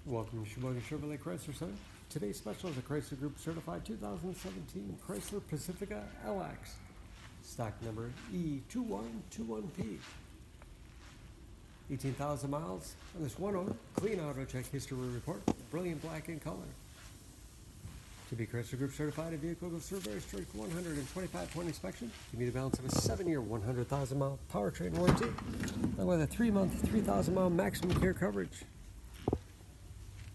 Welcome to Sheboygan Chevrolet Chrysler Center. Today's special is a Chrysler Group Certified 2017 Chrysler Pacifica LX. Stock number E2121P. 18,000 miles on this one owner. Clean auto check history report. Brilliant black in color. To be Chrysler Group certified, a vehicle goes through a very strict 125-point inspection. Give me the balance of a 7-year, 100,000-mile powertrain warranty, along with a 3-month, 3,000-mile maximum care coverage.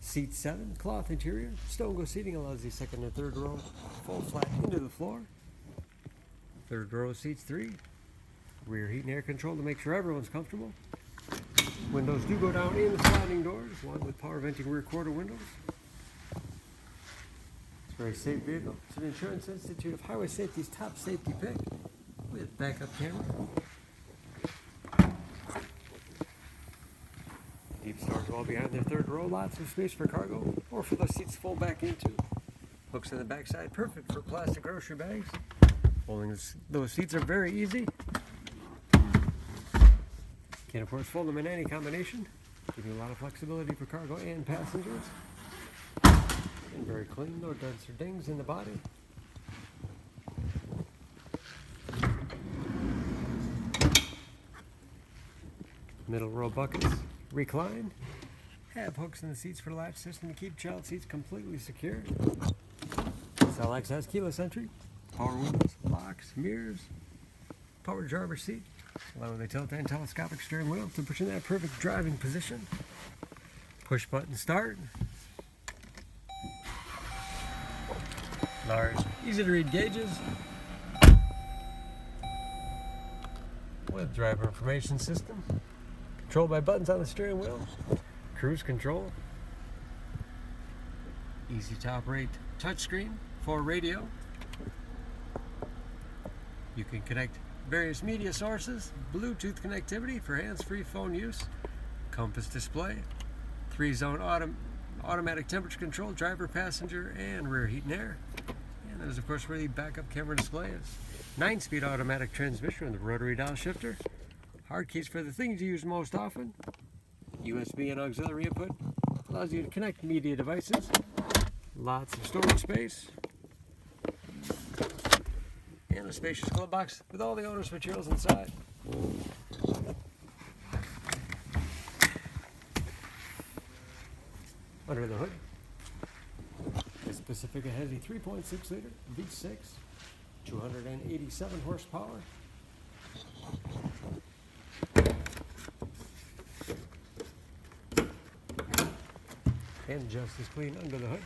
Seat 7, cloth interior, stone go seating allows the second and third row fall flat into the floor. Third row seats 3, rear heat and air control to make sure everyone's comfortable. Windows do go down in the sliding doors, along with power venting rear quarter windows. It's a very safe vehicle. It's an Insurance Institute of Highway Safety's top safety pick with backup camera. Deep storage wall behind their third row, lots of space for cargo or for those seats to fold back into. Hooks in the backside, perfect for plastic grocery bags. Folding those seats are very easy. Can of course fold them in any combination, giving you a lot of flexibility for cargo and passengers. And very clean, no dents or dings in the body. Middle row buckets recline. Have hooks in the seats for the latch system to keep child seats completely secure. This LX has keyless entry, power windows, locks, mirrors, power driver's seat, along with a tilt and telescopic steering wheel to put you in that perfect driving position. Push button start. Large, easy to read gauges. With driver information system. Controlled by buttons on the steering wheel. Cruise control. Easy to operate touchscreen for radio. You can connect various media sources. Bluetooth connectivity for hands-free phone use. Compass display. 3-zone automatic temperature control, driver, passenger, and rear heat and air. And there's of course where the backup camera display is. 9-speed automatic transmission with the rotary dial shifter. Hard keys for the things you use most often. USB and auxiliary input. Allows you to connect media devices. Lots of storage space. And a spacious glove box with all the owner's materials inside. Under the hood, this Pacifica has a 3.6 liter V6, 287 horsepower. And just as clean under the hood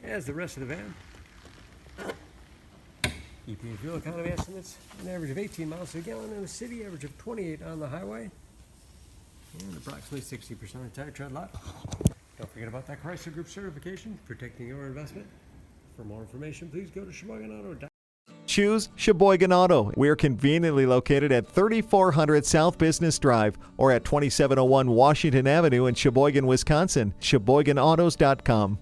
as the rest of the van. EPA fuel economy estimates an average of 18 miles per gallon in the city, average of 28 on the highway, and approximately 60% of the tire tread lot. Don't forget about that Chrysler Group certification, protecting your investment. For more information, please go to SheboyganAuto.com. Choose Sheboygan Auto. We're conveniently located at 3400 South Business Drive or at 2701 Washington Avenue in Sheboygan, Wisconsin. SheboyganAutos.com.